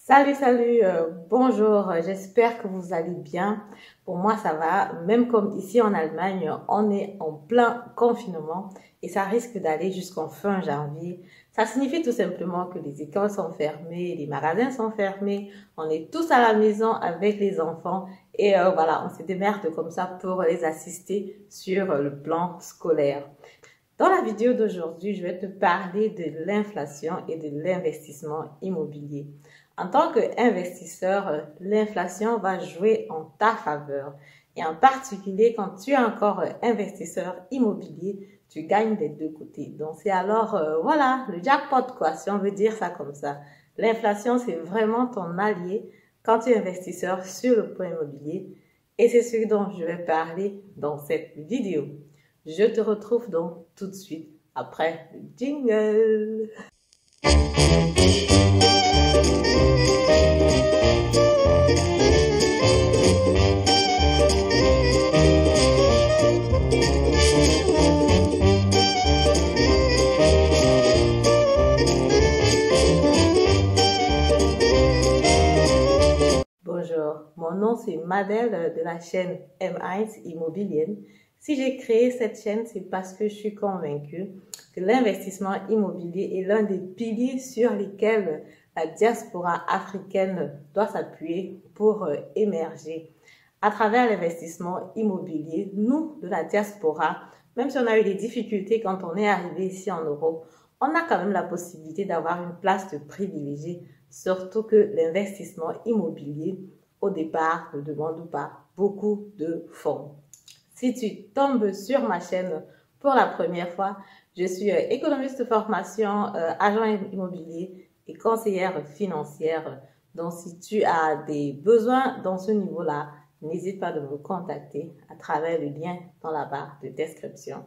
Salut, bonjour, j'espère que vous allez bien. Pour moi, ça va, même comme ici en Allemagne, on est en plein confinement et ça risque d'aller jusqu'en fin janvier. Ça signifie tout simplement que les écoles sont fermées, les magasins sont fermés, on est tous à la maison avec les enfants et voilà, on se démerde comme ça pour les assister sur le plan scolaire. Dans la vidéo d'aujourd'hui, je vais te parler de l'inflation et de l'investissement immobilier. En tant qu'investisseur, l'inflation va jouer en ta faveur. Et en particulier, quand tu es encore investisseur immobilier, tu gagnes des deux côtés. Donc, c'est alors, voilà, le jackpot, quoi, si on veut dire ça comme ça. L'inflation, c'est vraiment ton allié quand tu es investisseur sur le point immobilier. Et c'est ce dont je vais parler dans cette vidéo. Je te retrouve donc tout de suite après le jingle. Bonjour, mon nom c'est Madel de la chaîne M1 Immobilienne. Si j'ai créé cette chaîne, c'est parce que je suis convaincue que l'investissement immobilier est l'un des piliers sur lesquels la diaspora africaine doit s'appuyer pour émerger. À travers l'investissement immobilier, nous, de la diaspora, même si on a eu des difficultés quand on est arrivé ici en Europe, on a quand même la possibilité d'avoir une place de privilégié, surtout que l'investissement immobilier, au départ, ne demande pas beaucoup de fonds. Si tu tombes sur ma chaîne pour la première fois, je suis économiste de formation, agent immobilier et conseillère financière. Donc, si tu as des besoins dans ce niveau-là, n'hésite pas de me contacter à travers le lien dans la barre de description.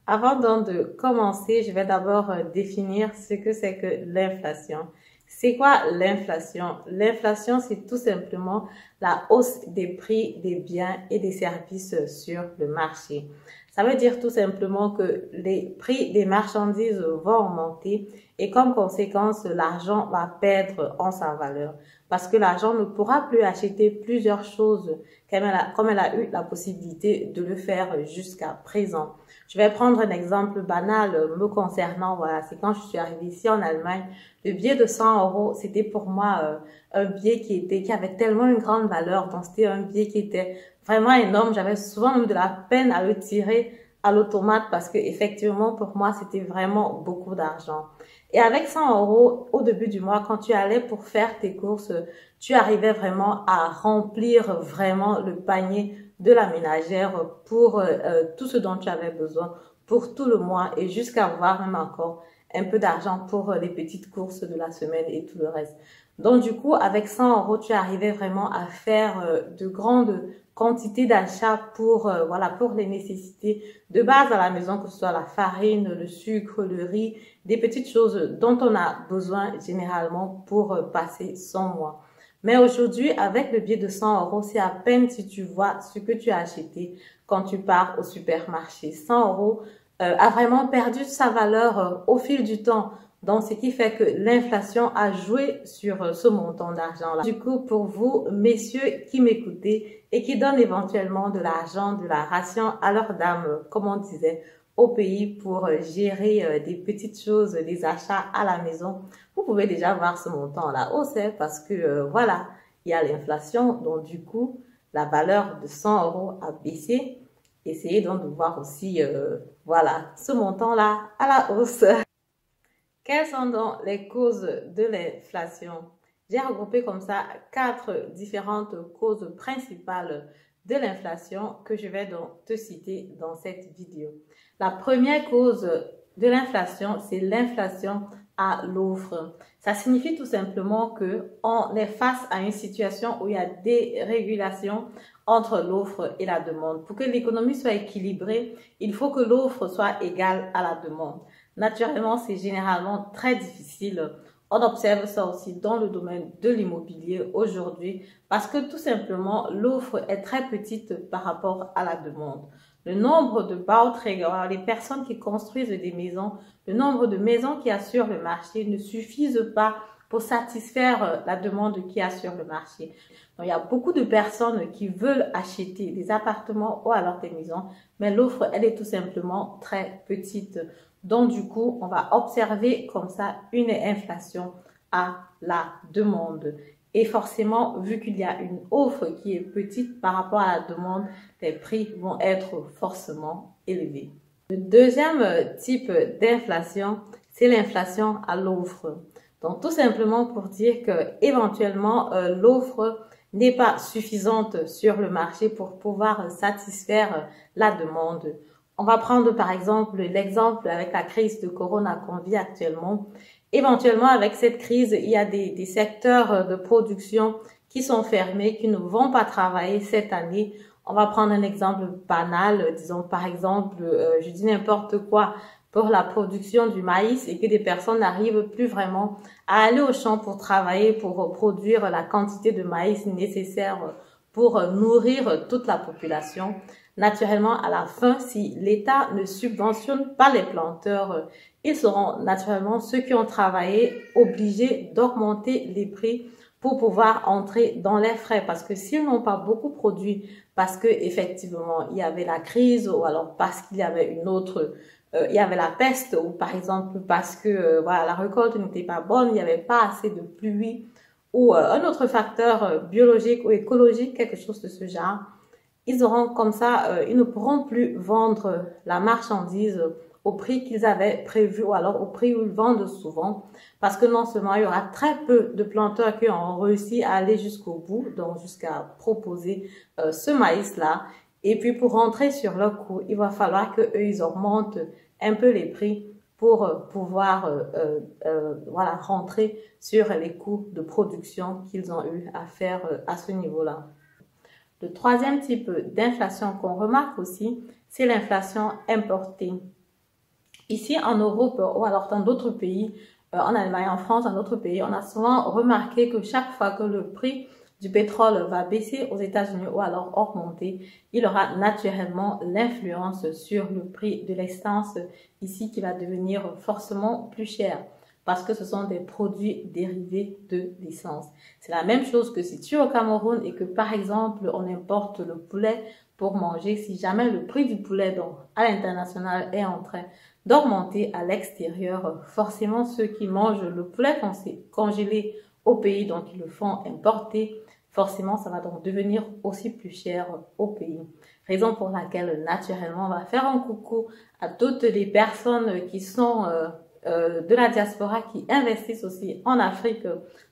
Avant donc de commencer, je vais d'abord définir ce que c'est que l'inflation. C'est quoi l'inflation? L'inflation, c'est tout simplement la hausse des prix des biens et des services sur le marché. Ça veut dire tout simplement que les prix des marchandises vont augmenter et comme conséquence, l'argent va perdre en sa valeur parce que l'argent ne pourra plus acheter plusieurs choses comme elle a eu la possibilité de le faire jusqu'à présent. Je vais prendre un exemple banal me concernant. Voilà, c'est quand je suis arrivée ici en Allemagne, le billet de 100 €, c'était pour moi un billet qui avait tellement une grande valeur. Donc, c'était un billet qui était vraiment énorme. J'avais souvent même de la peine à le tirer à l'automate parce que effectivement pour moi, c'était vraiment beaucoup d'argent. Et avec 100 € au début du mois, quand tu allais pour faire tes courses, tu arrivais vraiment à remplir vraiment le panier de la ménagère pour tout ce dont tu avais besoin pour tout le mois et jusqu'à avoir même encore un peu d'argent pour les petites courses de la semaine et tout le reste. Donc du coup, avec 100 € tu arrivais vraiment à faire de grandes quantités d'achats pour voilà, pour les nécessités de base à la maison, que ce soit la farine, le sucre, le riz, des petites choses dont on a besoin généralement pour passer son mois. Mais aujourd'hui, avec le billet de 100 €, c'est à peine si tu vois ce que tu as acheté quand tu pars au supermarché. 100 € a vraiment perdu sa valeur au fil du temps. Donc, ce qui fait que l'inflation a joué sur ce montant d'argent-là. Du coup, pour vous, messieurs qui m'écoutez et qui donnent éventuellement de l'argent, de la ration à leurs dames, comme on disait, au pays pour gérer des petites choses, des achats à la maison, vous pouvez déjà voir ce montant à la hausse parce que voilà, il y a l'inflation, donc du coup, la valeur de 100 € a baissé. Essayez donc de voir aussi, voilà, ce montant-là à la hausse. Quelles sont donc les causes de l'inflation? J'ai regroupé comme ça 4 différentes causes principales de l'inflation que je vais donc te citer dans cette vidéo. La première cause de l'inflation, c'est l'inflation à l'offre. Ça signifie tout simplement que on est face à une situation où il y a des régulations entre l'offre et la demande. Pour que l'économie soit équilibrée, il faut que l'offre soit égale à la demande. Naturellement, c'est généralement très difficile. On observe ça aussi dans le domaine de l'immobilier aujourd'hui parce que tout simplement, l'offre est très petite par rapport à la demande. Le nombre de Bauträger, les personnes qui construisent des maisons, le nombre de maisons qui assurent le marché ne suffisent pas pour satisfaire la demande qu'il y a sur le marché. Donc, il y a beaucoup de personnes qui veulent acheter des appartements ou alors des maisons, mais l'offre, elle est tout simplement très petite. Donc, du coup, on va observer comme ça une inflation à la demande. Et forcément, vu qu'il y a une offre qui est petite par rapport à la demande, les prix vont être forcément élevés. Le deuxième type d'inflation, c'est l'inflation à l'offre. Donc, tout simplement pour dire que éventuellement l'offre n'est pas suffisante sur le marché pour pouvoir satisfaire la demande. On va prendre par exemple l'exemple avec la crise de Corona qu'on vit actuellement. Éventuellement, avec cette crise, il y a des secteurs de production qui sont fermés, qui ne vont pas travailler cette année. On va prendre un exemple banal, disons par exemple, je dis n'importe quoi, pour la production du maïs et que des personnes n'arrivent plus vraiment à aller au champ pour travailler, pour produire la quantité de maïs nécessaire pour nourrir toute la population. Naturellement, à la fin, si l'État ne subventionne pas les planteurs, ils seront naturellement, ceux qui ont travaillé, obligés d'augmenter les prix pour pouvoir entrer dans les frais. Parce que s'ils n'ont pas beaucoup produit, parce que effectivement il y avait la crise ou alors parce qu'il y avait une autre, il y avait la peste ou par exemple parce que voilà, la récolte n'était pas bonne, il n'y avait pas assez de pluie ou un autre facteur biologique ou écologique, quelque chose de ce genre, ils auront comme ça, ils ne pourront plus vendre la marchandise au prix qu'ils avaient prévu ou alors au prix où ils vendent souvent, parce que non seulement il y aura très peu de planteurs qui ont réussi à aller jusqu'au bout, donc jusqu'à proposer ce maïs-là, et puis pour rentrer sur leur coût, il va falloir qu'eux, ils augmentent un peu les prix pour pouvoir voilà, rentrer sur les coûts de production qu'ils ont eu à faire à ce niveau-là. Le troisième type d'inflation qu'on remarque aussi, c'est l'inflation importée. Ici en Europe ou alors dans d'autres pays, en Allemagne, en France, dans d'autres pays, on a souvent remarqué que chaque fois que le prix du pétrole va baisser aux États-Unis ou alors augmenter, il aura naturellement l'influence sur le prix de l'essence ici qui va devenir forcément plus cher parce que ce sont des produits dérivés de l'essence. C'est la même chose que si tu es au Cameroun et que par exemple on importe le poulet pour manger, si jamais le prix du poulet donc à l'international est en train d'augmenter à l'extérieur, forcément ceux qui mangent le poulet congelé au pays, donc ils le font importer, forcément ça va donc devenir aussi plus cher au pays. Raison pour laquelle naturellement on va faire un coucou à toutes les personnes qui sont de la diaspora qui investissent aussi en Afrique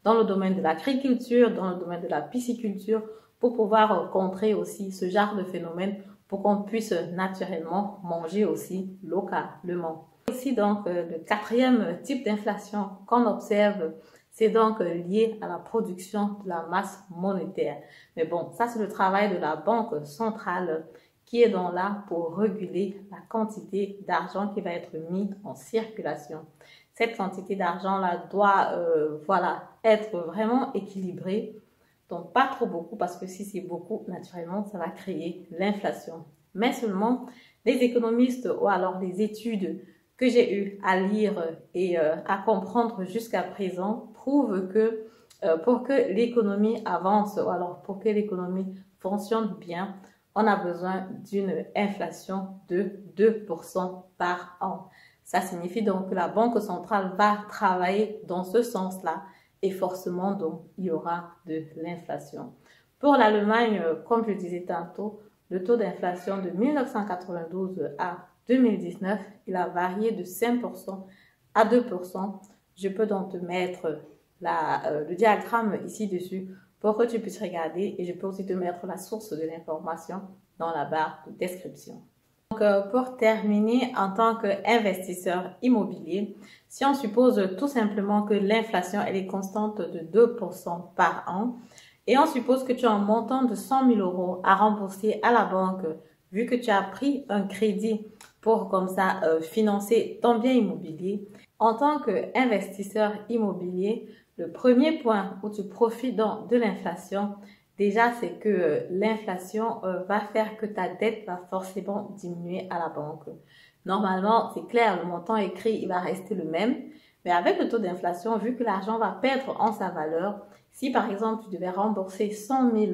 dans le domaine de l'agriculture, dans le domaine de la pisciculture pour pouvoir contrer aussi ce genre de phénomène pour qu'on puisse naturellement manger aussi localement. Aussi donc le quatrième type d'inflation qu'on observe, c'est donc lié à la production de la masse monétaire. Mais bon, ça c'est le travail de la Banque centrale qui est donc là pour réguler la quantité d'argent qui va être mis en circulation. Cette quantité d'argent-là doit voilà, être vraiment équilibrée. Donc pas trop beaucoup parce que si c'est beaucoup, naturellement, ça va créer l'inflation. Mais seulement les économistes ou alors les études que j'ai eu à lire et à comprendre jusqu'à présent prouvent que pour que l'économie avance ou alors pour que l'économie fonctionne bien, on a besoin d'une inflation de 2% par an. Ça signifie donc que la Banque centrale va travailler dans ce sens-là et forcément donc il y aura de l'inflation. Pour l'Allemagne, comme je disais tantôt, le taux d'inflation de 1992 à 2019, il a varié de 5% à 2%. Je peux donc te mettre le diagramme ici dessus pour que tu puisses regarder et je peux aussi te mettre la source de l'information dans la barre de description. Donc, pour terminer, en tant qu'investisseur immobilier, si on suppose tout simplement que l'inflation elle est constante de 2% par an et on suppose que tu as un montant de 100 000 euros à rembourser à la banque vu que tu as pris un crédit pour comme ça financer ton bien immobilier, en tant qu'investisseur immobilier, le premier point où tu profites donc de l'inflation, déjà, c'est que l'inflation va faire que ta dette va forcément diminuer à la banque. Normalement, c'est clair, le montant écrit, il va rester le même. Mais avec le taux d'inflation, vu que l'argent va perdre en sa valeur, si par exemple tu devais rembourser 100 000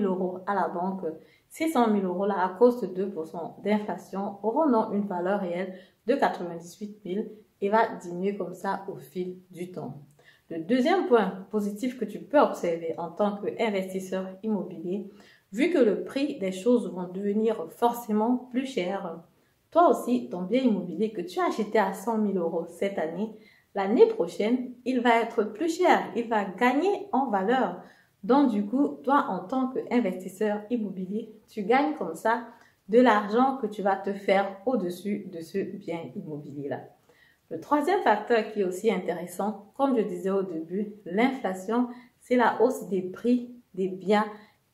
euros à la banque, ces 100 000 euros là, à cause de 2% d'inflation, auront non une valeur réelle de 98 000 et va diminuer comme ça au fil du temps. Le deuxième point positif que tu peux observer en tant qu'investisseur immobilier, vu que le prix des choses vont devenir forcément plus cher, toi aussi, ton bien immobilier que tu as acheté à 100 000 euros cette année, l'année prochaine, il va être plus cher, il va gagner en valeur. Donc du coup, toi en tant qu'investisseur immobilier, tu gagnes comme ça de l'argent que tu vas te faire au-dessus de ce bien immobilier-là. Le troisième facteur qui est aussi intéressant, comme je disais au début, l'inflation, c'est la hausse des prix des biens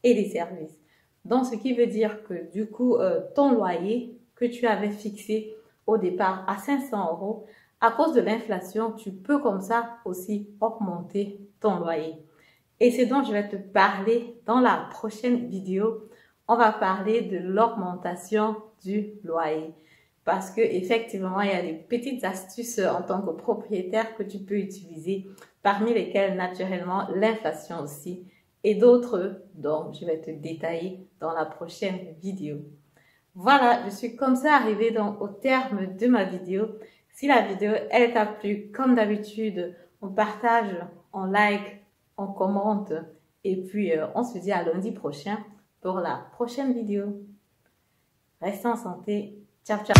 et des services. Donc, ce qui veut dire que du coup, ton loyer que tu avais fixé au départ à 500 euros, à cause de l'inflation, tu peux comme ça aussi augmenter ton loyer. Et c'est dont je vais te parler dans la prochaine vidéo. On va parler de l'augmentation du loyer. Parce que effectivement, il y a des petites astuces en tant que propriétaire que tu peux utiliser, parmi lesquelles naturellement l'inflation aussi, et d'autres dont je vais te détailler dans la prochaine vidéo. Voilà, je suis comme ça arrivée au terme de ma vidéo. Si la vidéo elle t'a plu, comme d'habitude, on partage, on like, on commente, et puis on se dit à lundi prochain pour la prochaine vidéo. Restez en santé. Ciao, ciao.